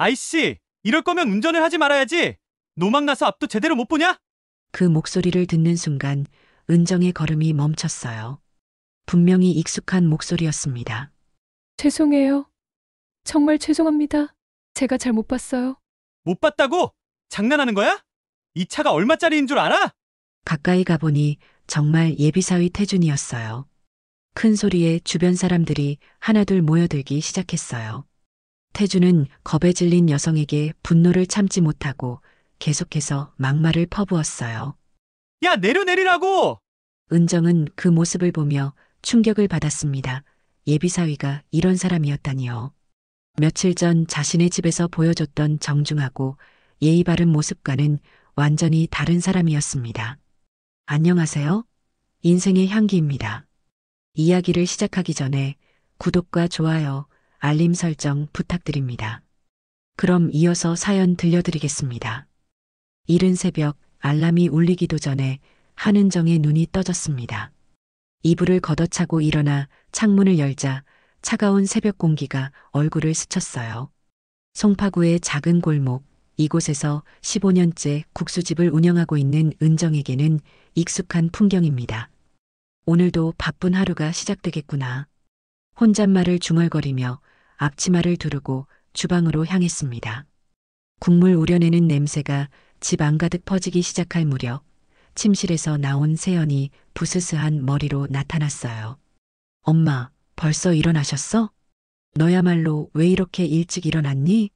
아이씨, 이럴 거면 운전을 하지 말아야지. 노막 나서 앞도 제대로 못 보냐? 그 목소리를 듣는 순간 은정의 걸음이 멈췄어요. 분명히 익숙한 목소리였습니다. 죄송해요. 정말 죄송합니다. 제가 잘 못 봤어요. 못 봤다고? 장난하는 거야? 이 차가 얼마짜리인 줄 알아? 가까이 가보니 정말 예비사위 태준이었어요. 큰 소리에 주변 사람들이 하나둘 모여들기 시작했어요. 태준은 겁에 질린 여성에게 분노를 참지 못하고 계속해서 막말을 퍼부었어요. 야, 내리라고! 은정은 그 모습을 보며 충격을 받았습니다. 예비사위가 이런 사람이었다니요. 며칠 전 자신의 집에서 보여줬던 정중하고 예의 바른 모습과는 완전히 다른 사람이었습니다. 안녕하세요. 인생의 향기입니다. 이야기를 시작하기 전에 구독과 좋아요, 알림 설정 부탁드립니다. 그럼 이어서 사연 들려드리겠습니다. 이른 새벽 알람이 울리기도 전에 한은정의 눈이 떠졌습니다. 이불을 걷어차고 일어나 창문을 열자 차가운 새벽 공기가 얼굴을 스쳤어요. 송파구의 작은 골목, 이곳에서 15년째 국수집을 운영하고 있는 은정에게는 익숙한 풍경입니다. 오늘도 바쁜 하루가 시작되겠구나. 혼잣말을 중얼거리며 앞치마를 두르고 주방으로 향했습니다. 국물 우려내는 냄새가 집 안가득 퍼지기 시작할 무렵 침실에서 나온 세연이 부스스한 머리로 나타났어요. 엄마, 벌써 일어나셨어? 너야말로 왜 이렇게 일찍 일어났니?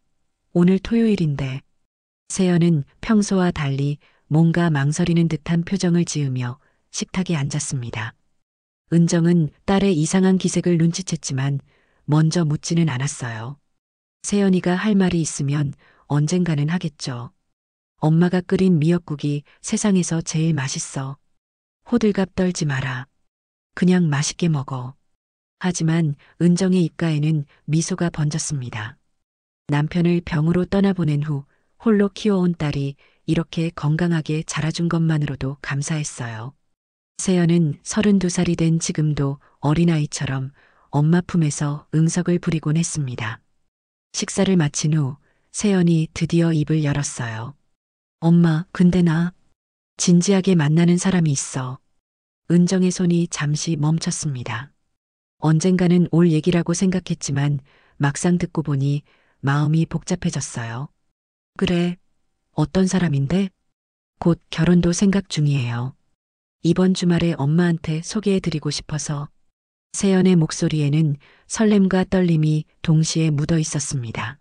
오늘 토요일인데. 세연은 평소와 달리 뭔가 망설이는 듯한 표정을 지으며 식탁에 앉았습니다. 은정은 딸의 이상한 기색을 눈치챘지만 먼저 묻지는 않았어요. 세연이가 할 말이 있으면 언젠가는 하겠죠. 엄마가 끓인 미역국이 세상에서 제일 맛있어. 호들갑 떨지 마라. 그냥 맛있게 먹어. 하지만 은정의 입가에는 미소가 번졌습니다. 남편을 병으로 떠나보낸 후 홀로 키워온 딸이 이렇게 건강하게 자라준 것만으로도 감사했어요. 세연은 32살이 된 지금도 어린아이처럼 엄마 품에서 응석을 부리곤 했습니다. 식사를 마친 후 세연이 드디어 입을 열었어요. 엄마, 근데 나 진지하게 만나는 사람이 있어. 은정의 손이 잠시 멈췄습니다. 언젠가는 올 얘기라고 생각했지만 막상 듣고 보니 마음이 복잡해졌어요. 그래, 어떤 사람인데? 곧 결혼도 생각 중이에요. 이번 주말에 엄마한테 소개해드리고 싶어서. 세연의 목소리에는 설렘과 떨림이 동시에 묻어 있었습니다.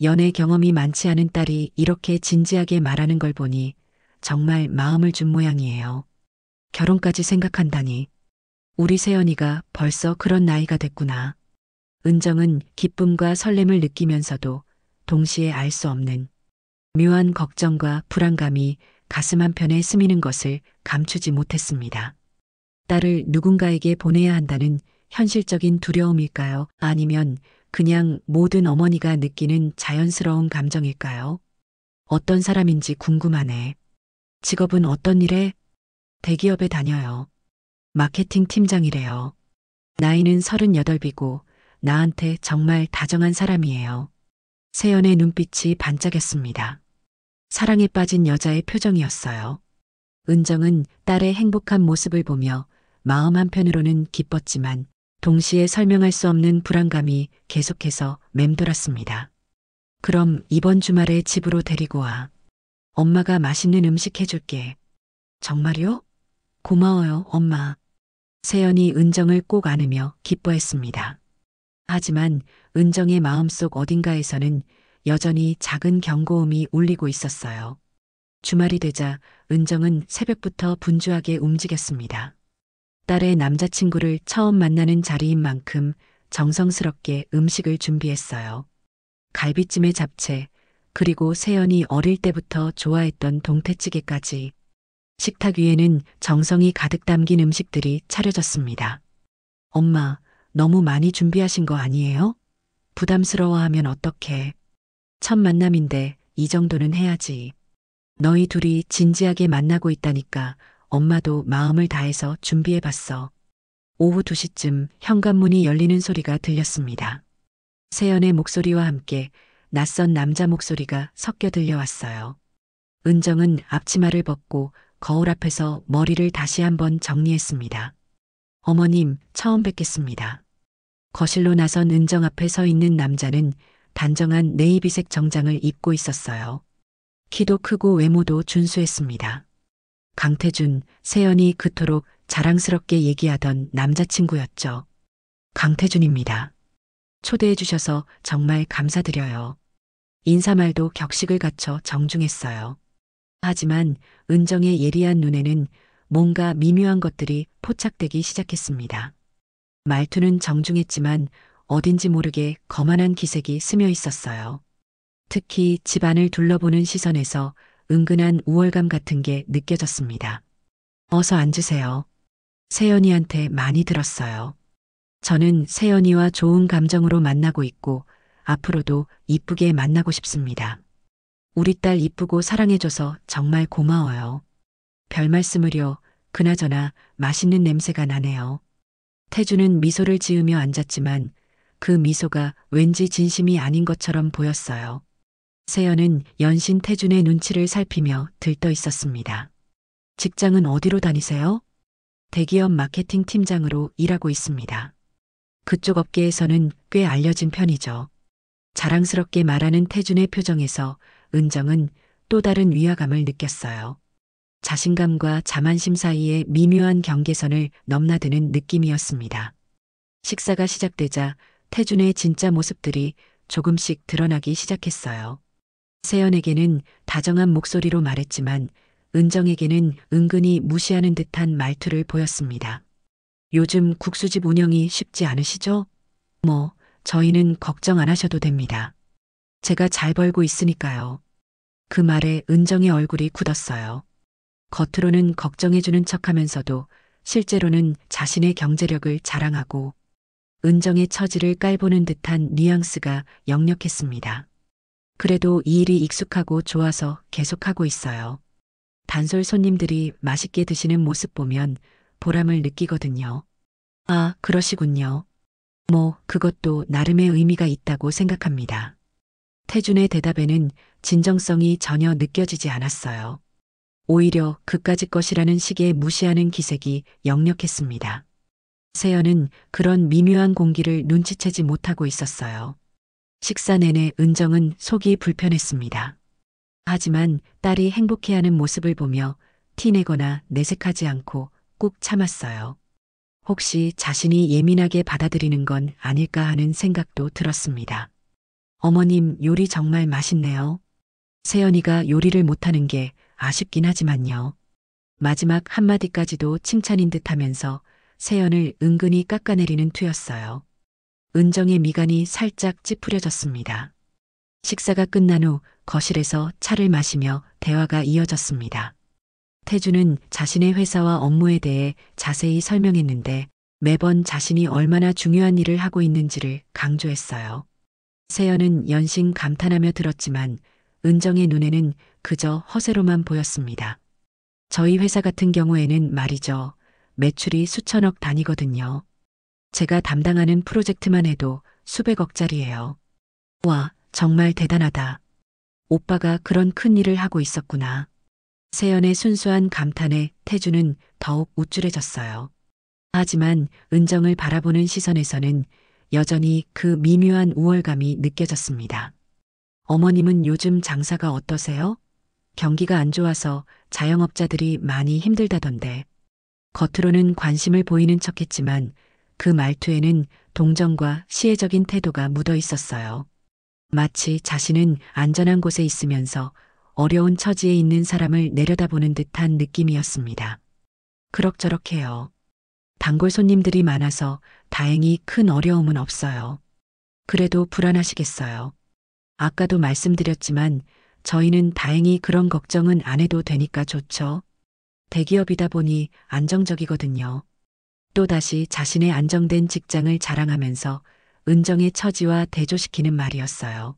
연애 경험이 많지 않은 딸이 이렇게 진지하게 말하는 걸 보니 정말 마음을 준 모양이에요. 결혼까지 생각한다니. 우리 세연이가 벌써 그런 나이가 됐구나. 은정은 기쁨과 설렘을 느끼면서도 동시에 알 수 없는 묘한 걱정과 불안감이 가슴 한편에 스미는 것을 감추지 못했습니다. 딸을 누군가에게 보내야 한다는 현실적인 두려움일까요? 아니면 그냥 모든 어머니가 느끼는 자연스러운 감정일까요? 어떤 사람인지 궁금하네. 직업은 어떤 일에? 대기업에 다녀요. 마케팅 팀장이래요. 나이는 38이고 나한테 정말 다정한 사람이에요. 세연의 눈빛이 반짝였습니다. 사랑에 빠진 여자의 표정이었어요. 은정은 딸의 행복한 모습을 보며 마음 한편으로는 기뻤지만 동시에 설명할 수 없는 불안감이 계속해서 맴돌았습니다. 그럼 이번 주말에 집으로 데리고 와. 엄마가 맛있는 음식 해줄게. 정말요? 고마워요, 엄마. 세연이 은정을 꼭 안으며 기뻐했습니다. 하지만 은정의 마음속 어딘가에서는 여전히 작은 경고음이 울리고 있었어요. 주말이 되자 은정은 새벽부터 분주하게 움직였습니다. 딸의 남자친구를 처음 만나는 자리인 만큼 정성스럽게 음식을 준비했어요. 갈비찜에 잡채, 그리고 세연이 어릴 때부터 좋아했던 동태찌개까지. 식탁 위에는 정성이 가득 담긴 음식들이 차려졌습니다. 엄마, 너무 많이 준비하신 거 아니에요? 부담스러워하면 어떡해. 첫 만남인데 이 정도는 해야지. 너희 둘이 진지하게 만나고 있다니까 엄마도 마음을 다해서 준비해봤어. 오후 2시쯤 현관문이 열리는 소리가 들렸습니다. 세연의 목소리와 함께 낯선 남자 목소리가 섞여 들려왔어요. 은정은 앞치마를 벗고 거울 앞에서 머리를 다시 한번 정리했습니다. 어머님, 처음 뵙겠습니다. 거실로 나선 은정 앞에 서 있는 남자는 단정한 네이비색 정장을 입고 있었어요. 키도 크고 외모도 준수했습니다. 강태준, 세연이 그토록 자랑스럽게 얘기하던 남자친구였죠. 강태준입니다. 초대해 주셔서 정말 감사드려요. 인사말도 격식을 갖춰 정중했어요. 하지만 은정의 예리한 눈에는 뭔가 미묘한 것들이 포착되기 시작했습니다. 말투는 정중했지만 어딘지 모르게 거만한 기색이 스며 있었어요. 특히 집안을 둘러보는 시선에서 은근한 우월감 같은 게 느껴졌습니다. 어서 앉으세요. 세연이한테 많이 들었어요. 저는 세연이와 좋은 감정으로 만나고 있고 앞으로도 이쁘게 만나고 싶습니다. 우리 딸 이쁘고 사랑해줘서 정말 고마워요. 별 말씀을요. 그나저나 맛있는 냄새가 나네요. 태주는 미소를 지으며 앉았지만 그 미소가 왠지 진심이 아닌 것처럼 보였어요. 세연은 연신 태준의 눈치를 살피며 들떠 있었습니다. 직장은 어디로 다니세요? 대기업 마케팅 팀장으로 일하고 있습니다. 그쪽 업계에서는 꽤 알려진 편이죠. 자랑스럽게 말하는 태준의 표정에서 은정은 또 다른 위화감을 느꼈어요. 자신감과 자만심 사이의 미묘한 경계선을 넘나드는 느낌이었습니다. 식사가 시작되자 태준의 진짜 모습들이 조금씩 드러나기 시작했어요. 세연에게는 다정한 목소리로 말했지만 은정에게는 은근히 무시하는 듯한 말투를 보였습니다. 요즘 국수집 운영이 쉽지 않으시죠? 저희는 걱정 안 하셔도 됩니다. 제가 잘 벌고 있으니까요. 그 말에 은정의 얼굴이 굳었어요. 겉으로는 걱정해주는 척하면서도 실제로는 자신의 경제력을 자랑하고 은정의 처지를 깔보는 듯한 뉘앙스가 역력했습니다. 그래도 이 일이 익숙하고 좋아서 계속하고 있어요. 단솔 손님들이 맛있게 드시는 모습 보면 보람을 느끼거든요. 아, 그러시군요. 그것도 나름의 의미가 있다고 생각합니다. 태준의 대답에는 진정성이 전혀 느껴지지 않았어요. 오히려 그까짓 것이라는 식의 무시하는 기색이 역력했습니다. 세연은 그런 미묘한 공기를 눈치채지 못하고 있었어요. 식사 내내 은정은 속이 불편했습니다. 하지만 딸이 행복해하는 모습을 보며 티내거나 내색하지 않고 꾹 참았어요. 혹시 자신이 예민하게 받아들이는 건 아닐까 하는 생각도 들었습니다. 어머님 요리 정말 맛있네요. 세연이가 요리를 못하는 게 아쉽긴 하지만요. 마지막 한마디까지도 칭찬인 듯 하면서 세연을 은근히 깎아내리는 투였어요. 은정의 미간이 살짝 찌푸려졌습니다. 식사가 끝난 후 거실에서 차를 마시며 대화가 이어졌습니다. 태주는 자신의 회사와 업무에 대해 자세히 설명했는데 매번 자신이 얼마나 중요한 일을 하고 있는지를 강조했어요. 세연은 연신 감탄하며 들었지만 은정의 눈에는 그저 허세로만 보였습니다. 저희 회사 같은 경우에는 말이죠. 매출이 수천억 단위거든요. 제가 담당하는 프로젝트만 해도 수백억짜리예요. 와, 정말 대단하다. 오빠가 그런 큰 일을 하고 있었구나. 세연의 순수한 감탄에 태주는 더욱 우쭐해졌어요. 하지만 은정을 바라보는 시선에서는 여전히 그 미묘한 우월감이 느껴졌습니다. 어머님은 요즘 장사가 어떠세요? 경기가 안 좋아서 자영업자들이 많이 힘들다던데. 겉으로는 관심을 보이는 척했지만 그 말투에는 동정과 시혜적인 태도가 묻어 있었어요. 마치 자신은 안전한 곳에 있으면서 어려운 처지에 있는 사람을 내려다보는 듯한 느낌이었습니다. 그럭저럭해요. 단골 손님들이 많아서 다행히 큰 어려움은 없어요. 그래도 불안하시겠어요. 아까도 말씀드렸지만 저희는 다행히 그런 걱정은 안 해도 되니까 좋죠. 대기업이다 보니 안정적이거든요. 또다시 자신의 안정된 직장을 자랑하면서 은정의 처지와 대조시키는 말이었어요.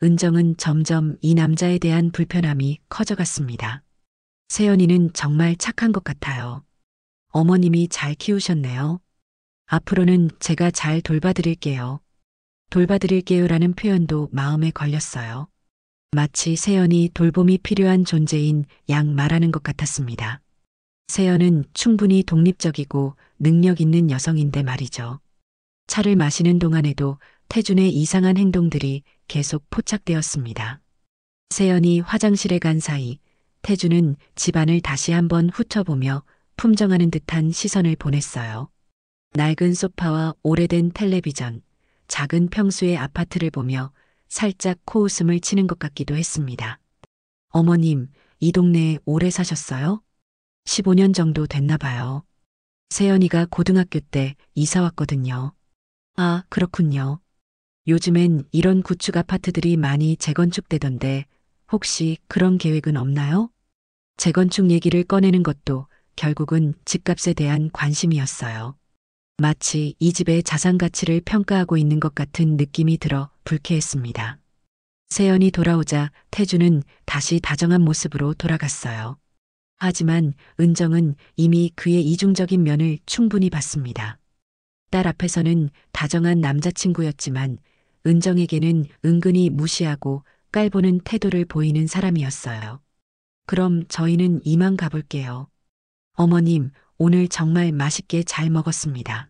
은정은 점점 이 남자에 대한 불편함이 커져갔습니다. 세연이는 정말 착한 것 같아요. 어머님이 잘 키우셨네요. 앞으로는 제가 잘 돌봐드릴게요. 돌봐드릴게요라는 표현도 마음에 걸렸어요. 마치 세연이 돌봄이 필요한 존재인 양 말하는 것 같았습니다. 세연은 충분히 독립적이고 능력 있는 여성인데 말이죠. 차를 마시는 동안에도 태준의 이상한 행동들이 계속 포착되었습니다. 세연이 화장실에 간 사이 태준은 집안을 다시 한번 훑어보며 품정하는 듯한 시선을 보냈어요. 낡은 소파와 오래된 텔레비전, 작은 평수의 아파트를 보며 살짝 코웃음을 치는 것 같기도 했습니다. 어머님, 이 동네에 오래 사셨어요? 15년 정도 됐나 봐요. 세연이가 고등학교 때 이사 왔거든요. 아, 그렇군요. 요즘엔 이런 구축 아파트들이 많이 재건축되던데 혹시 그런 계획은 없나요? 재건축 얘기를 꺼내는 것도 결국은 집값에 대한 관심이었어요. 마치 이 집의 자산 가치를 평가하고 있는 것 같은 느낌이 들어 불쾌했습니다. 세연이 돌아오자 태준은 다시 다정한 모습으로 돌아갔어요. 하지만 은정은 이미 그의 이중적인 면을 충분히 봤습니다. 딸 앞에서는 다정한 남자친구였지만 은정에게는 은근히 무시하고 깔보는 태도를 보이는 사람이었어요. 그럼 저희는 이만 가볼게요. 어머님, 오늘 정말 맛있게 잘 먹었습니다.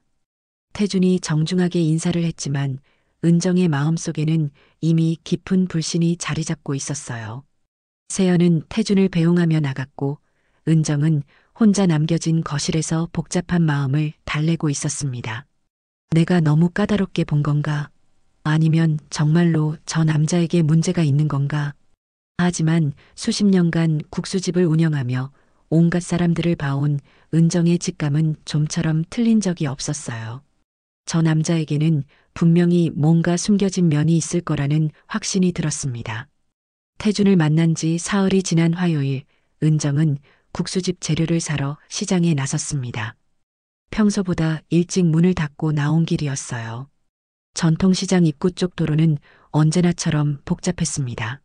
태준이 정중하게 인사를 했지만 은정의 마음속에는 이미 깊은 불신이 자리 잡고 있었어요. 세연은 태준을 배웅하며 나갔고 은정은 혼자 남겨진 거실에서 복잡한 마음을 달래고 있었습니다. 내가 너무 까다롭게 본 건가? 아니면 정말로 저 남자에게 문제가 있는 건가? 하지만 수십 년간 국수집을 운영하며 온갖 사람들을 봐온 은정의 직감은 좀처럼 틀린 적이 없었어요. 저 남자에게는 분명히 뭔가 숨겨진 면이 있을 거라는 확신이 들었습니다. 태준을 만난 지 사흘이 지난 화요일, 은정은 국수집 재료를 사러 시장에 나섰습니다. 평소보다 일찍 문을 닫고 나온 길이었어요. 전통시장 입구 쪽 도로는 언제나처럼 복잡했습니다.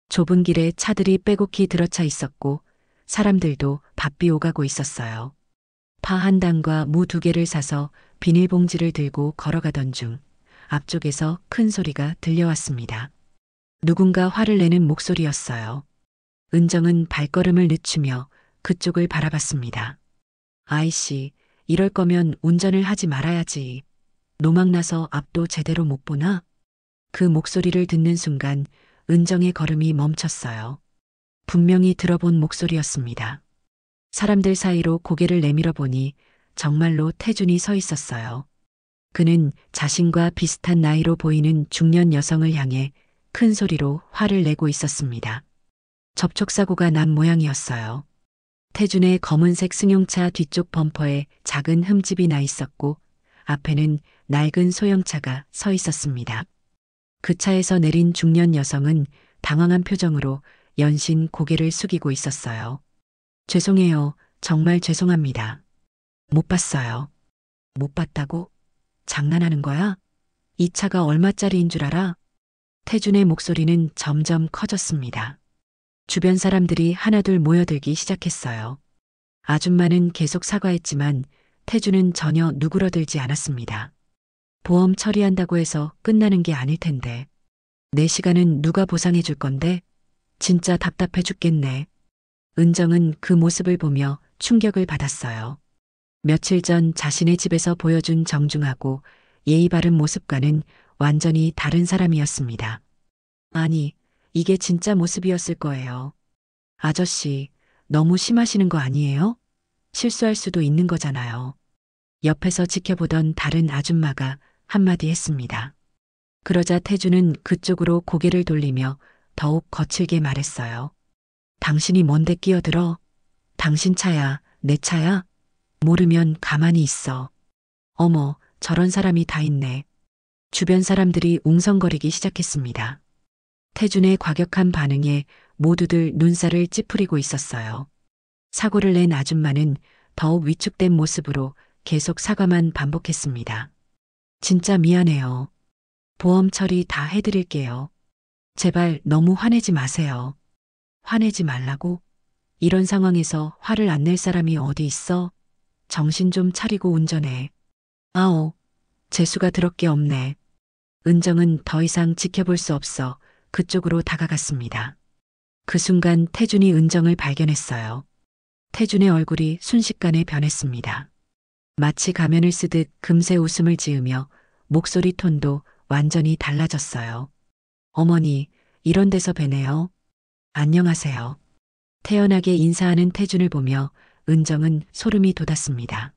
좁은 길에 차들이 빼곡히 들어차 있었고 사람들도 바삐 오가고 있었어요. 파 한 단과 무 2개를 사서 비닐봉지를 들고 걸어가던 중 앞쪽에서 큰 소리가 들려왔습니다. 누군가 화를 내는 목소리였어요. 은정은 발걸음을 늦추며 그쪽을 바라봤습니다. 아이씨, 이럴 거면 운전을 하지 말아야지. 노망나서 앞도 제대로 못 보나? 그 목소리를 듣는 순간 은정의 걸음이 멈췄어요. 분명히 들어본 목소리였습니다. 사람들 사이로 고개를 내밀어 보니 정말로 태준이 서 있었어요. 그는 자신과 비슷한 나이로 보이는 중년 여성을 향해 큰 소리로 화를 내고 있었습니다. 접촉사고가 난 모양이었어요. 태준의 검은색 승용차 뒤쪽 범퍼에 작은 흠집이 나 있었고 앞에는 낡은 소형차가 서 있었습니다. 그 차에서 내린 중년 여성은 당황한 표정으로 연신 고개를 숙이고 있었어요. 죄송해요. 정말 죄송합니다. 못 봤어요. 못 봤다고? 장난하는 거야? 이 차가 얼마짜리인 줄 알아? 태준의 목소리는 점점 커졌습니다. 주변 사람들이 하나둘 모여들기 시작했어요. 아줌마는 계속 사과했지만 태준은 전혀 누그러들지 않았습니다. 보험 처리한다고 해서 끝나는 게 아닐 텐데. 내 시간은 누가 보상해 줄 건데? 진짜 답답해 죽겠네. 은정은 그 모습을 보며 충격을 받았어요. 며칠 전 자신의 집에서 보여준 정중하고 예의 바른 모습과는 완전히 다른 사람이었습니다. 아니, 이게 진짜 모습이었을 거예요. 아저씨, 너무 심하시는 거 아니에요? 실수할 수도 있는 거잖아요. 옆에서 지켜보던 다른 아줌마가 한마디 했습니다. 그러자 태준은 그쪽으로 고개를 돌리며 더욱 거칠게 말했어요. 당신이 뭔데 끼어들어? 당신 차야, 내 차야? 모르면 가만히 있어. 어머, 저런 사람이 다 있네. 주변 사람들이 웅성거리기 시작했습니다. 태준의 과격한 반응에 모두들 눈살을 찌푸리고 있었어요. 사고를 낸 아줌마는 더욱 위축된 모습으로 계속 사과만 반복했습니다. 진짜 미안해요. 보험 처리 다 해드릴게요. 제발 너무 화내지 마세요. 화내지 말라고? 이런 상황에서 화를 안 낼 사람이 어디 있어? 정신 좀 차리고 운전해. 아오, 재수가 들을 게 없네. 은정은 더 이상 지켜볼 수 없어 그쪽으로 다가갔습니다. 그 순간 태준이 은정을 발견했어요. 태준의 얼굴이 순식간에 변했습니다. 마치 가면을 쓰듯 금세 웃음을 지으며 목소리 톤도 완전히 달라졌어요. 어머니, 이런 데서 뵈네요. 안녕하세요. 태연하게 인사하는 태준을 보며 은정은 소름이 돋았습니다.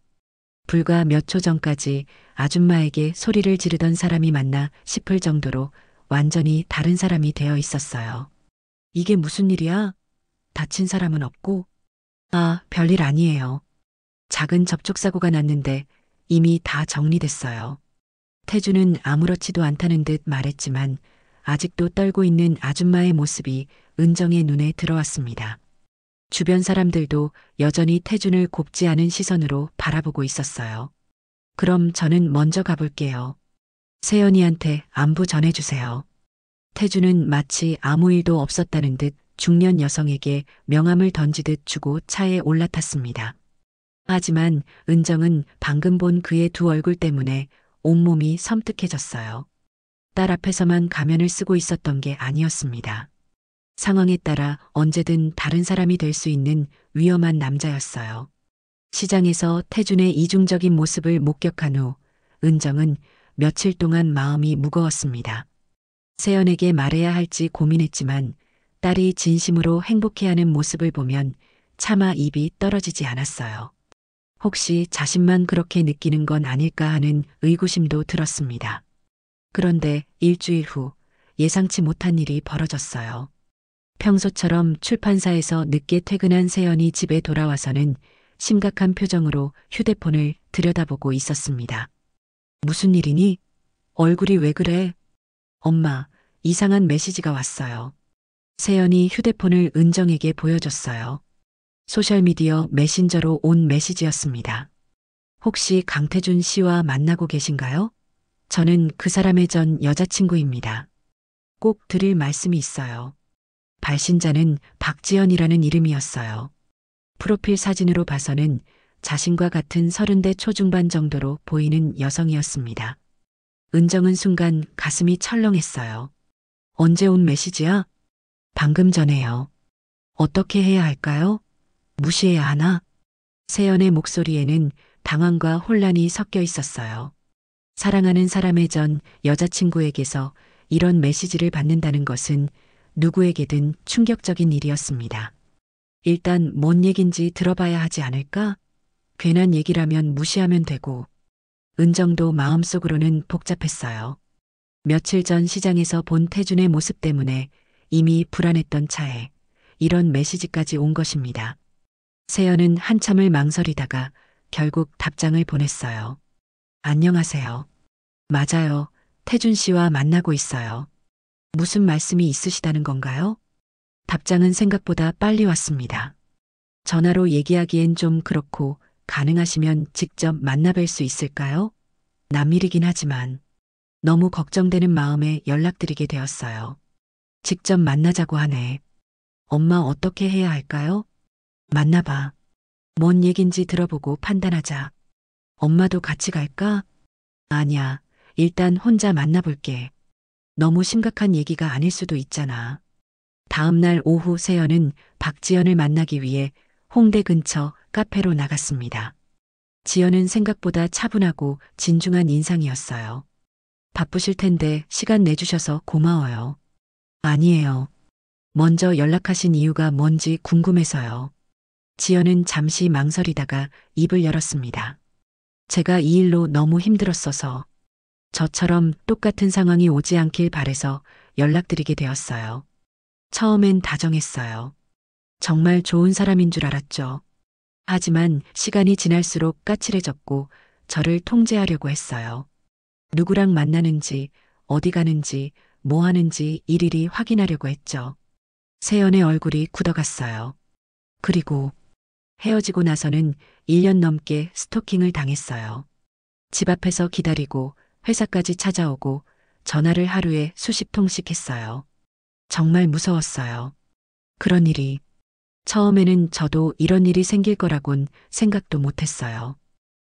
불과 몇 초 전까지 아줌마에게 소리를 지르던 사람이 맞나 싶을 정도로 완전히 다른 사람이 되어 있었어요. 이게 무슨 일이야? 다친 사람은 없고? 아, 별일 아니에요. 작은 접촉사고가 났는데 이미 다 정리됐어요. 태주는 아무렇지도 않다는 듯 말했지만 아직도 떨고 있는 아줌마의 모습이 은정의 눈에 들어왔습니다. 주변 사람들도 여전히 태준을 곱지 않은 시선으로 바라보고 있었어요. 그럼 저는 먼저 가볼게요. 세연이한테 안부 전해주세요. 태준은 마치 아무 일도 없었다는 듯 중년 여성에게 명함을 던지듯 주고 차에 올라탔습니다. 하지만 은정은 방금 본 그의 두 얼굴 때문에 온몸이 섬뜩해졌어요. 딸 앞에서만 가면을 쓰고 있었던 게 아니었습니다. 상황에 따라 언제든 다른 사람이 될 수 있는 위험한 남자였어요. 시장에서 태준의 이중적인 모습을 목격한 후 은정은 며칠 동안 마음이 무거웠습니다. 세연에게 말해야 할지 고민했지만 딸이 진심으로 행복해하는 모습을 보면 차마 입이 떨어지지 않았어요. 혹시 자신만 그렇게 느끼는 건 아닐까 하는 의구심도 들었습니다. 그런데 일주일 후 예상치 못한 일이 벌어졌어요. 평소처럼 출판사에서 늦게 퇴근한 세연이 집에 돌아와서는 심각한 표정으로 휴대폰을 들여다보고 있었습니다. 무슨 일이니? 얼굴이 왜 그래? 엄마, 이상한 메시지가 왔어요. 세연이 휴대폰을 은정에게 보여줬어요. 소셜미디어 메신저로 온 메시지였습니다. 혹시 강태준 씨와 만나고 계신가요? 저는 그 사람의 전 여자친구입니다. 꼭 드릴 말씀이 있어요. 발신자는 박지연이라는 이름이었어요. 프로필 사진으로 봐서는 자신과 같은 30대 초중반 정도로 보이는 여성이었습니다. 은정은 순간 가슴이 철렁했어요. 언제 온 메시지야? 방금 전에요. 어떻게 해야 할까요? 무시해야 하나? 세연의 목소리에는 당황과 혼란이 섞여 있었어요. 사랑하는 사람의 전 여자친구에게서 이런 메시지를 받는다는 것은 누구에게든 충격적인 일이었습니다. 일단 뭔 얘긴지 들어봐야 하지 않을까? 괜한 얘기라면 무시하면 되고. 은정도 마음속으로는 복잡했어요. 며칠 전 시장에서 본 태준의 모습 때문에 이미 불안했던 차에 이런 메시지까지 온 것입니다. 세연은 한참을 망설이다가 결국 답장을 보냈어요. 안녕하세요. 맞아요. 태준 씨와 만나고 있어요. 무슨 말씀이 있으시다는 건가요? 답장은 생각보다 빨리 왔습니다. 전화로 얘기하기엔 좀 그렇고 가능하시면 직접 만나뵐 수 있을까요? 남일이긴 하지만 너무 걱정되는 마음에 연락드리게 되었어요. 직접 만나자고 하네. 엄마 어떻게 해야 할까요? 만나봐. 뭔 얘긴지 들어보고 판단하자. 엄마도 같이 갈까? 아니야. 일단 혼자 만나볼게. 너무 심각한 얘기가 아닐 수도 있잖아. 다음 날 오후 세연은 박지연을 만나기 위해 홍대 근처 카페로 나갔습니다. 지연은 생각보다 차분하고 진중한 인상이었어요. 바쁘실 텐데 시간 내주셔서 고마워요. 아니에요. 먼저 연락하신 이유가 뭔지 궁금해서요. 지연은 잠시 망설이다가 입을 열었습니다. 제가 이 일로 너무 힘들었어서 저처럼 똑같은 상황이 오지 않길 바래서 연락드리게 되었어요. 처음엔 다정했어요. 정말 좋은 사람인 줄 알았죠. 하지만 시간이 지날수록 까칠해졌고 저를 통제하려고 했어요. 누구랑 만나는지, 어디 가는지, 뭐 하는지 일일이 확인하려고 했죠. 세연의 얼굴이 굳어갔어요. 그리고 헤어지고 나서는 1년 넘게 스토킹을 당했어요. 집 앞에서 기다리고 회사까지 찾아오고 전화를 하루에 수십 통씩 했어요. 정말 무서웠어요. 그런 일이. 처음에는 저도 이런 일이 생길 거라곤 생각도 못했어요.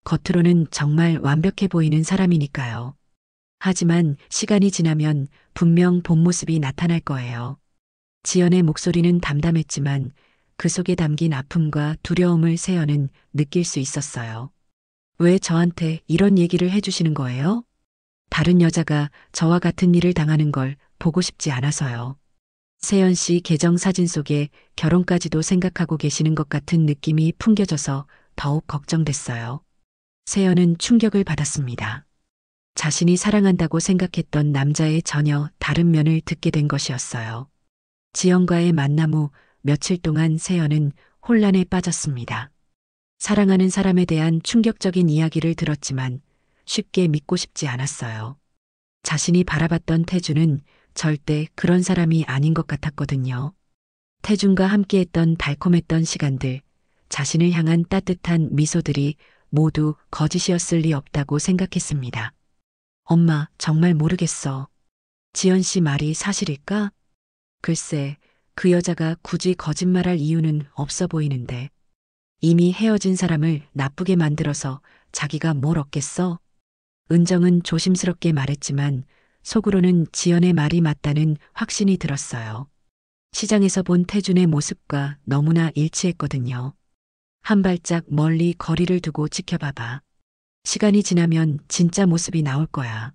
겉으로는 정말 완벽해 보이는 사람이니까요. 하지만 시간이 지나면 분명 본 모습이 나타날 거예요. 지연의 목소리는 담담했지만 그 속에 담긴 아픔과 두려움을 세연은 느낄 수 있었어요. 왜 저한테 이런 얘기를 해주시는 거예요? 다른 여자가 저와 같은 일을 당하는 걸 보고 싶지 않아서요. 세연 씨 계정 사진 속에 결혼까지도 생각하고 계시는 것 같은 느낌이 풍겨져서 더욱 걱정됐어요. 세연은 충격을 받았습니다. 자신이 사랑한다고 생각했던 남자의 전혀 다른 면을 듣게 된 것이었어요. 지연과의 만남 후 며칠 동안 세연은 혼란에 빠졌습니다. 사랑하는 사람에 대한 충격적인 이야기를 들었지만 쉽게 믿고 싶지 않았어요. 자신이 바라봤던 태준은 절대 그런 사람이 아닌 것 같았거든요. 태준과 함께했던 달콤했던 시간들, 자신을 향한 따뜻한 미소들이 모두 거짓이었을 리 없다고 생각했습니다. 엄마, 정말 모르겠어. 지연 씨 말이 사실일까? 글쎄, 그 여자가 굳이 거짓말할 이유는 없어 보이는데. 이미 헤어진 사람을 나쁘게 만들어서 자기가 뭘 얻겠어? 은정은 조심스럽게 말했지만 속으로는 지연의 말이 맞다는 확신이 들었어요. 시장에서 본 태준의 모습과 너무나 일치했거든요. 한 발짝 멀리 거리를 두고 지켜봐봐. 시간이 지나면 진짜 모습이 나올 거야.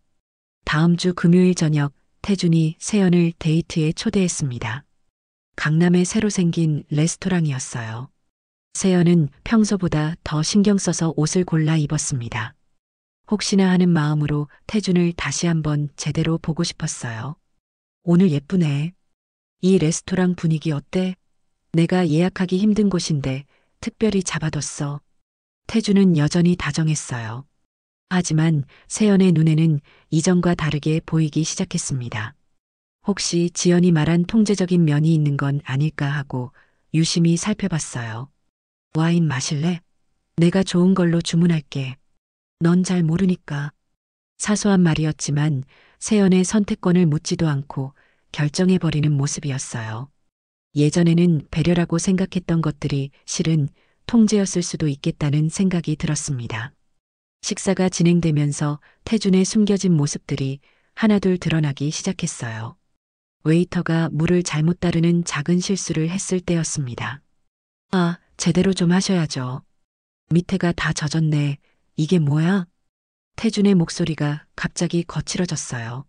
다음 주 금요일 저녁 태준이 세연을 데이트에 초대했습니다. 강남에 새로 생긴 레스토랑이었어요. 세연은 평소보다 더 신경 써서 옷을 골라 입었습니다. 혹시나 하는 마음으로 태준을 다시 한번 제대로 보고 싶었어요. 오늘 예쁘네. 이 레스토랑 분위기 어때? 내가 예약하기 힘든 곳인데 특별히 잡아뒀어. 태준은 여전히 다정했어요. 하지만 세연의 눈에는 이전과 다르게 보이기 시작했습니다. 혹시 지연이 말한 통제적인 면이 있는 건 아닐까 하고 유심히 살펴봤어요. 와인 마실래? 내가 좋은 걸로 주문할게. 넌 잘 모르니까. 사소한 말이었지만 세연의 선택권을 묻지도 않고 결정해버리는 모습이었어요. 예전에는 배려라고 생각했던 것들이 실은 통제였을 수도 있겠다는 생각이 들었습니다. 식사가 진행되면서 태준의 숨겨진 모습들이 하나둘 드러나기 시작했어요. 웨이터가 물을 잘못 따르는 작은 실수를 했을 때였습니다. 아, 제대로 좀 하셔야죠. 밑에가 다 젖었네. 이게 뭐야? 태준의 목소리가 갑자기 거칠어졌어요.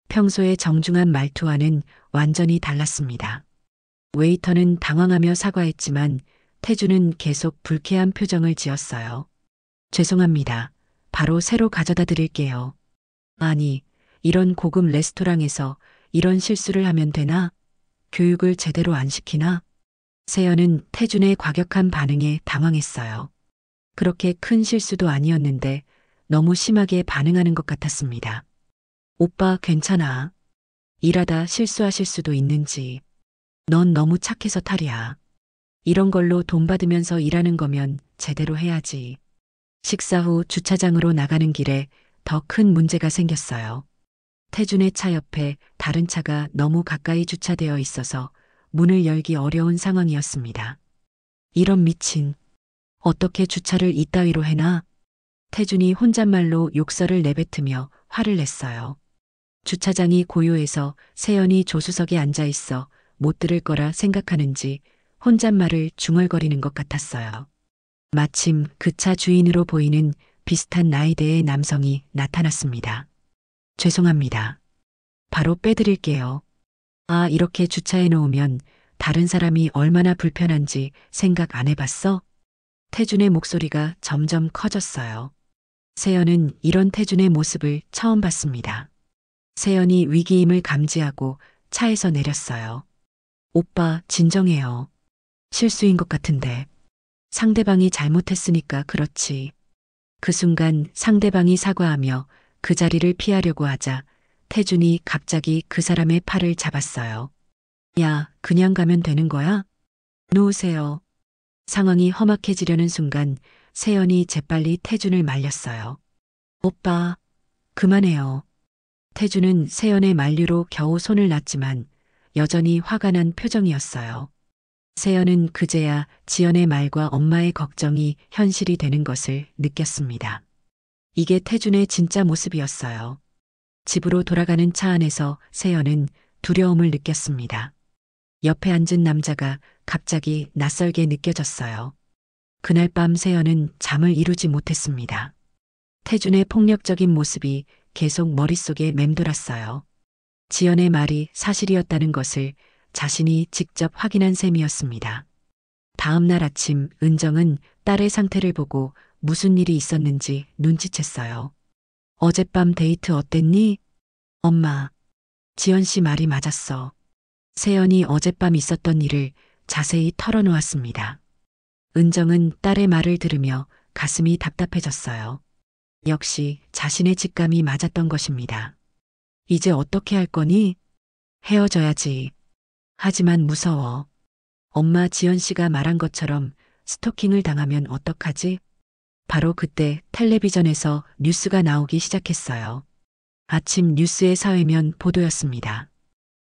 평소의 정중한 말투와는 완전히 달랐습니다. 웨이터는 당황하며 사과했지만 태준은 계속 불쾌한 표정을 지었어요. 죄송합니다. 바로 새로 가져다 드릴게요. 아니, 이런 고급 레스토랑에서 이런 실수를 하면 되나? 교육을 제대로 안 시키나? 세연은 태준의 과격한 반응에 당황했어요. 그렇게 큰 실수도 아니었는데 너무 심하게 반응하는 것 같았습니다. 오빠 괜찮아. 일하다 실수하실 수도 있는지. 넌 너무 착해서 탈이야. 이런 걸로 돈 받으면서 일하는 거면 제대로 해야지. 식사 후 주차장으로 나가는 길에 더 큰 문제가 생겼어요. 태준의 차 옆에 다른 차가 너무 가까이 주차되어 있어서 문을 열기 어려운 상황이었습니다. 이런 미친. 어떻게 주차를 이따위로 해놔? 태준이 혼잣말로 욕설을 내뱉으며 화를 냈어요. 주차장이 고요해서 세연이 조수석에 앉아 있어 못 들을 거라 생각하는지 혼잣말을 중얼거리는 것 같았어요. 마침 그 차 주인으로 보이는 비슷한 나이대의 남성이 나타났습니다. 죄송합니다. 바로 빼드릴게요. 아, 이렇게 주차해 놓으면 다른 사람이 얼마나 불편한지 생각 안 해봤어? 태준의 목소리가 점점 커졌어요. 세연은 이런 태준의 모습을 처음 봤습니다. 세연이 위기임을 감지하고 차에서 내렸어요. 오빠, 진정해요. 실수인 것 같은데. 상대방이 잘못했으니까 그렇지. 그 순간 상대방이 사과하며 그 자리를 피하려고 하자 태준이 갑자기 그 사람의 팔을 잡았어요. 야, 그냥 가면 되는 거야? 놓으세요. 상황이 험악해지려는 순간 세연이 재빨리 태준을 말렸어요. 오빠, 그만해요. 태준은 세연의 만류로 겨우 손을 놨지만 여전히 화가 난 표정이었어요. 세연은 그제야 지연의 말과 엄마의 걱정이 현실이 되는 것을 느꼈습니다. 이게 태준의 진짜 모습이었어요. 집으로 돌아가는 차 안에서 세연은 두려움을 느꼈습니다. 옆에 앉은 남자가 갑자기 낯설게 느껴졌어요. 그날 밤 세연은 잠을 이루지 못했습니다. 태준의 폭력적인 모습이 계속 머릿속에 맴돌았어요. 지연의 말이 사실이었다는 것을 자신이 직접 확인한 셈이었습니다. 다음 날 아침 은정은 딸의 상태를 보고 무슨 일이 있었는지 눈치챘어요. 어젯밤 데이트 어땠니? 엄마, 지연 씨 말이 맞았어. 세연이 어젯밤 있었던 일을 자세히 털어놓았습니다. 은정은 딸의 말을 들으며 가슴이 답답해졌어요. 역시 자신의 직감이 맞았던 것입니다. 이제 어떻게 할 거니? 헤어져야지. 하지만 무서워. 엄마 지연 씨가 말한 것처럼 스토킹을 당하면 어떡하지? 바로 그때 텔레비전에서 뉴스가 나오기 시작했어요. 아침 뉴스의 사회면 보도였습니다.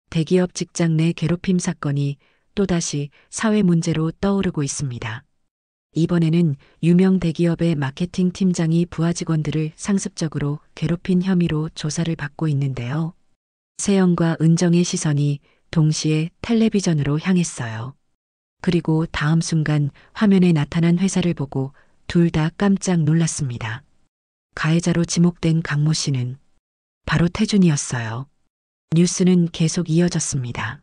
대기업 직장 내 괴롭힘 사건이 또다시 사회 문제로 떠오르고 있습니다. 이번에는 유명 대기업의 마케팅 팀장이 부하 직원들을 상습적으로 괴롭힌 혐의로 조사를 받고 있는데요. 세연과 은정의 시선이 동시에 텔레비전으로 향했어요. 그리고 다음 순간 화면에 나타난 회사를 보고 둘 다 깜짝 놀랐습니다. 가해자로 지목된 강모 씨는 바로 태준이었어요. 뉴스는 계속 이어졌습니다.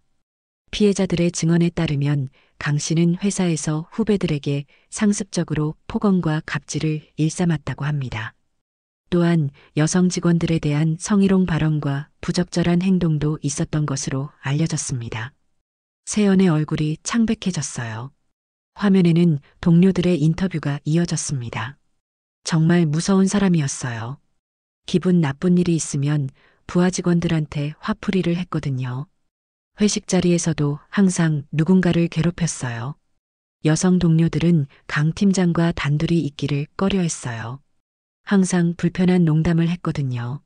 피해자들의 증언에 따르면 강 씨는 회사에서 후배들에게 상습적으로 폭언과 갑질을 일삼았다고 합니다. 또한 여성 직원들에 대한 성희롱 발언과 부적절한 행동도 있었던 것으로 알려졌습니다. 세연의 얼굴이 창백해졌어요. 화면에는 동료들의 인터뷰가 이어졌습니다. 정말 무서운 사람이었어요. 기분 나쁜 일이 있으면 부하 직원들한테 화풀이를 했거든요. 회식 자리에서도 항상 누군가를 괴롭혔어요. 여성 동료들은 강 팀장과 단둘이 있기를 꺼려했어요. 항상 불편한 농담을 했거든요.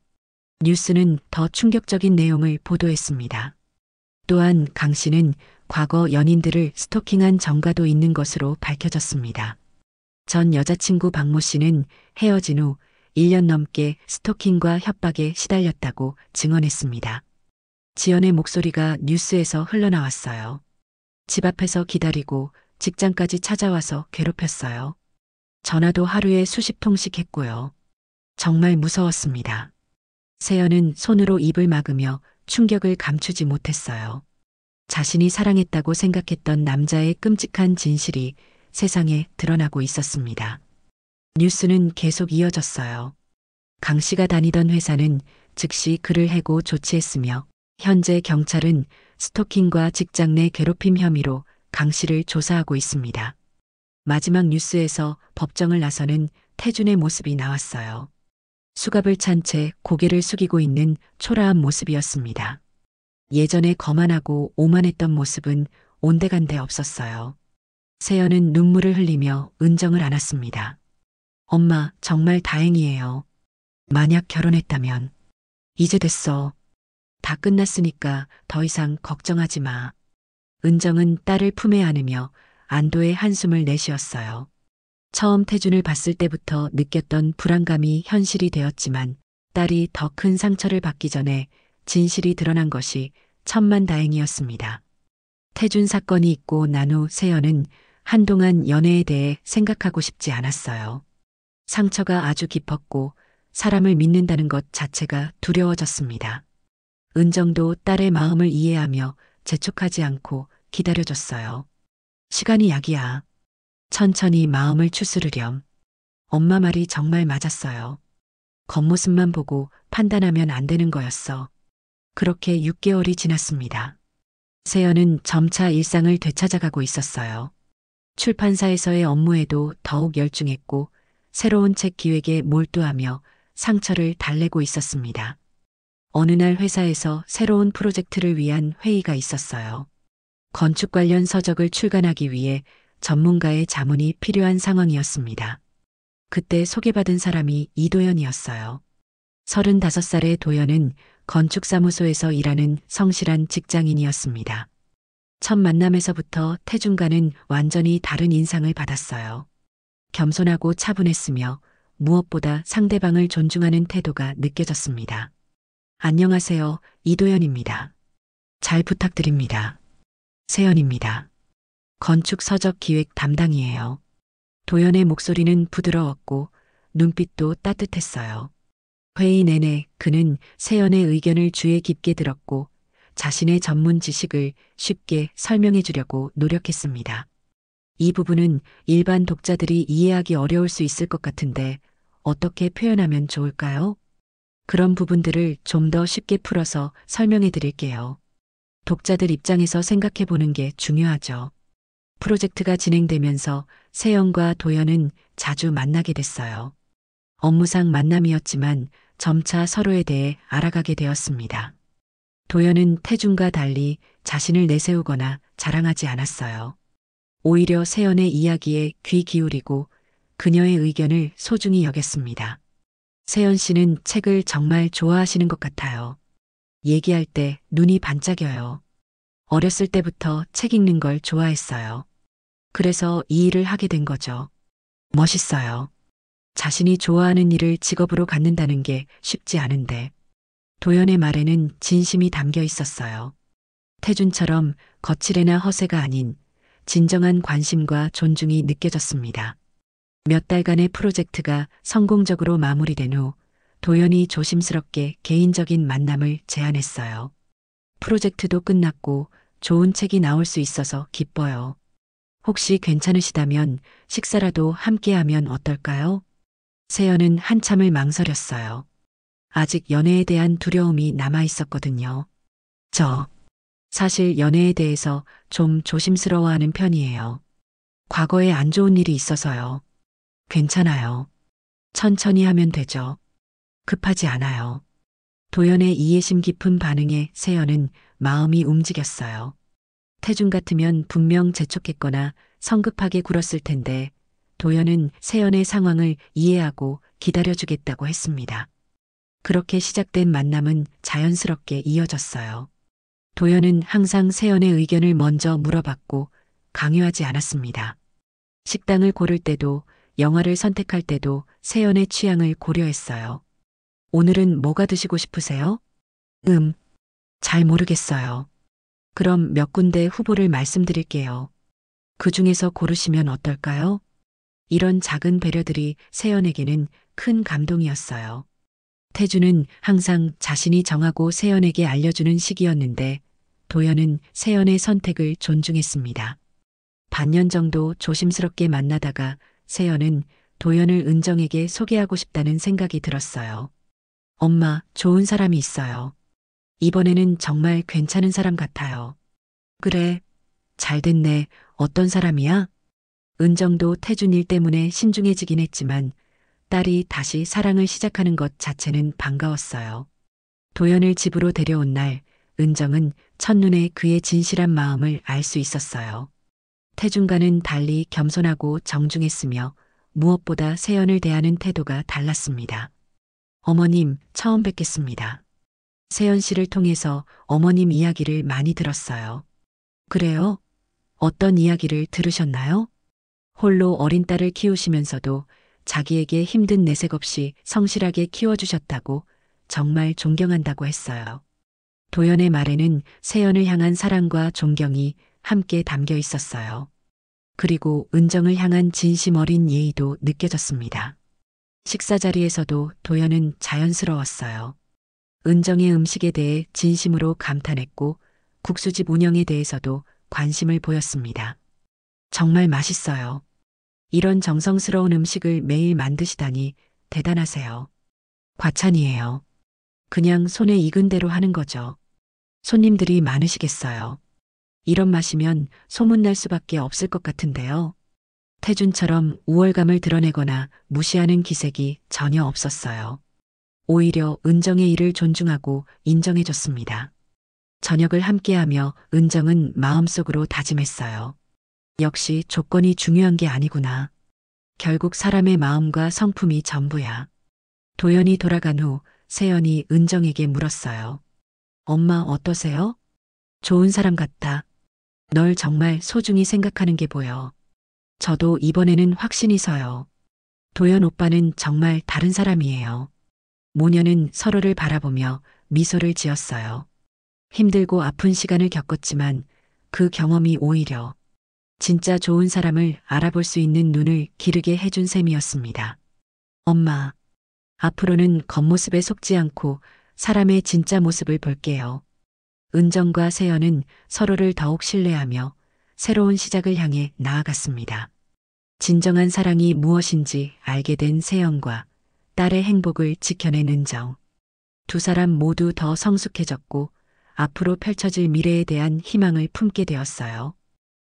뉴스는 더 충격적인 내용을 보도했습니다. 또한 강 씨는 과거 연인들을 스토킹한 전과도 있는 것으로 밝혀졌습니다. 전 여자친구 박모 씨는 헤어진 후 1년 넘게 스토킹과 협박에 시달렸다고 증언했습니다. 지연의 목소리가 뉴스에서 흘러나왔어요. 집 앞에서 기다리고 직장까지 찾아와서 괴롭혔어요. 전화도 하루에 수십 통씩 했고요. 정말 무서웠습니다. 세연은 손으로 입을 막으며 충격을 감추지 못했어요. 자신이 사랑했다고 생각했던 남자의 끔찍한 진실이 세상에 드러나고 있었습니다. 뉴스는 계속 이어졌어요. 강 씨가 다니던 회사는 즉시 그를 해고 조치했으며 현재 경찰은 스토킹과 직장 내 괴롭힘 혐의로 강 씨를 조사하고 있습니다. 마지막 뉴스에서 법정을 나서는 태준의 모습이 나왔어요. 수갑을 찬 채 고개를 숙이고 있는 초라한 모습이었습니다. 예전에 거만하고 오만했던 모습은 온데간데 없었어요. 세연은 눈물을 흘리며 은정을 안았습니다. 엄마, 정말 다행이에요. 만약 결혼했다면. 이제 됐어. 다 끝났으니까 더 이상 걱정하지 마. 은정은 딸을 품에 안으며 안도의 한숨을 내쉬었어요. 처음 태준을 봤을 때부터 느꼈던 불안감이 현실이 되었지만 딸이 더 큰 상처를 받기 전에 진실이 드러난 것이 천만다행이었습니다. 태준 사건이 있고 난 후 세연은 한동안 연애에 대해 생각하고 싶지 않았어요. 상처가 아주 깊었고 사람을 믿는다는 것 자체가 두려워졌습니다. 은정도 딸의 마음을 이해하며 재촉하지 않고 기다려줬어요. 시간이 약이야. 천천히 마음을 추스르렴. 엄마 말이 정말 맞았어요. 겉모습만 보고 판단하면 안 되는 거였어. 그렇게 6개월이 지났습니다. 세연은 점차 일상을 되찾아가고 있었어요. 출판사에서의 업무에도 더욱 열중했고 새로운 책 기획에 몰두하며 상처를 달래고 있었습니다. 어느 날 회사에서 새로운 프로젝트를 위한 회의가 있었어요. 건축 관련 서적을 출간하기 위해 전문가의 자문이 필요한 상황이었습니다. 그때 소개받은 사람이 이도연이었어요. 35살의 도연은 건축사무소에서 일하는 성실한 직장인이었습니다. 첫 만남에서부터 태준과는 완전히 다른 인상을 받았어요. 겸손하고 차분했으며 무엇보다 상대방을 존중하는 태도가 느껴졌습니다. 안녕하세요. 이도연입니다. 잘 부탁드립니다. 세연입니다. 건축 서적 기획 담당이에요. 도연의 목소리는 부드러웠고 눈빛도 따뜻했어요. 회의 내내 그는 세연의 의견을 주의 깊게 들었고 자신의 전문 지식을 쉽게 설명해 주려고 노력했습니다. 이 부분은 일반 독자들이 이해하기 어려울 수 있을 것 같은데 어떻게 표현하면 좋을까요? 그런 부분들을 좀 더 쉽게 풀어서 설명해 드릴게요. 독자들 입장에서 생각해 보는 게 중요하죠. 프로젝트가 진행되면서 세연과 도연은 자주 만나게 됐어요. 업무상 만남이었지만 점차 서로에 대해 알아가게 되었습니다. 도연은 태준과 달리 자신을 내세우거나 자랑하지 않았어요. 오히려 세연의 이야기에 귀 기울이고 그녀의 의견을 소중히 여겼습니다. 세연 씨는 책을 정말 좋아하시는 것 같아요. 얘기할 때 눈이 반짝여요. 어렸을 때부터 책 읽는 걸 좋아했어요. 그래서 이 일을 하게 된 거죠. 멋있어요. 자신이 좋아하는 일을 직업으로 갖는다는 게 쉽지 않은데. 도연의 말에는 진심이 담겨 있었어요. 태준처럼 거칠애나 허세가 아닌 진정한 관심과 존중이 느껴졌습니다. 몇 달간의 프로젝트가 성공적으로 마무리된 후 도연이 조심스럽게 개인적인 만남을 제안했어요. 프로젝트도 끝났고 좋은 책이 나올 수 있어서 기뻐요. 혹시 괜찮으시다면 식사라도 함께하면 어떨까요? 세연은 한참을 망설였어요. 아직 연애에 대한 두려움이 남아 있었거든요. 사실 연애에 대해서 좀 조심스러워하는 편이에요. 과거에 안 좋은 일이 있어서요. 괜찮아요. 천천히 하면 되죠. 급하지 않아요. 도연의 이해심 깊은 반응에 세연은 마음이 움직였어요. 태준 같으면 분명 재촉했거나 성급하게 굴었을 텐데 도연은 세연의 상황을 이해하고 기다려주겠다고 했습니다. 그렇게 시작된 만남은 자연스럽게 이어졌어요. 도연은 항상 세연의 의견을 먼저 물어봤고 강요하지 않았습니다. 식당을 고를 때도 영화를 선택할 때도 세연의 취향을 고려했어요. 오늘은 뭐가 드시고 싶으세요? 잘 모르겠어요. 그럼 몇 군데 후보를 말씀드릴게요. 그 중에서 고르시면 어떨까요? 이런 작은 배려들이 세연에게는 큰 감동이었어요. 태주는 항상 자신이 정하고 세연에게 알려주는 시기였는데 도연은 세연의 선택을 존중했습니다. 반년 정도 조심스럽게 만나다가 세연은 도연을 은정에게 소개하고 싶다는 생각이 들었어요. 엄마, 좋은 사람이 있어요. 이번에는 정말 괜찮은 사람 같아요. 그래, 잘 됐네. 어떤 사람이야? 은정도 태준 일 때문에 신중해지긴 했지만 딸이 다시 사랑을 시작하는 것 자체는 반가웠어요. 도연을 집으로 데려온 날, 은정은 첫눈에 그의 진실한 마음을 알 수 있었어요. 태준과는 달리 겸손하고 정중했으며 무엇보다 세연을 대하는 태도가 달랐습니다. 어머님, 처음 뵙겠습니다. 세연 씨를 통해서 어머님 이야기를 많이 들었어요. 그래요? 어떤 이야기를 들으셨나요? 홀로 어린 딸을 키우시면서도 자기에게 힘든 내색 없이 성실하게 키워주셨다고 정말 존경한다고 했어요. 도연의 말에는 세연을 향한 사랑과 존경이 함께 담겨 있었어요. 그리고 은정을 향한 진심 어린 예의도 느껴졌습니다. 식사 자리에서도 도연은 자연스러웠어요. 은정의 음식에 대해 진심으로 감탄했고 국수집 운영에 대해서도 관심을 보였습니다. 정말 맛있어요. 이런 정성스러운 음식을 매일 만드시다니 대단하세요. 과찬이에요. 그냥 손에 익은 대로 하는 거죠. 손님들이 많으시겠어요. 이런 맛이면 소문날 수밖에 없을 것 같은데요. 태준처럼 우월감을 드러내거나 무시하는 기색이 전혀 없었어요. 오히려 은정의 일을 존중하고 인정해줬습니다. 저녁을 함께하며 은정은 마음속으로 다짐했어요. 역시 조건이 중요한 게 아니구나. 결국 사람의 마음과 성품이 전부야. 도연이 돌아간 후 세연이 은정에게 물었어요. 엄마 어떠세요? 좋은 사람 같다. 널 정말 소중히 생각하는 게 보여. 저도 이번에는 확신이 서요. 도연 오빠는 정말 다른 사람이에요. 모녀는 서로를 바라보며 미소를 지었어요. 힘들고 아픈 시간을 겪었지만 그 경험이 오히려 진짜 좋은 사람을 알아볼 수 있는 눈을 기르게 해준 셈이었습니다. 엄마, 앞으로는 겉모습에 속지 않고 사람의 진짜 모습을 볼게요. 은정과 세연은 서로를 더욱 신뢰하며 새로운 시작을 향해 나아갔습니다. 진정한 사랑이 무엇인지 알게 된 세연과 딸의 행복을 지켜낸 은정. 두 사람 모두 더 성숙해졌고 앞으로 펼쳐질 미래에 대한 희망을 품게 되었어요.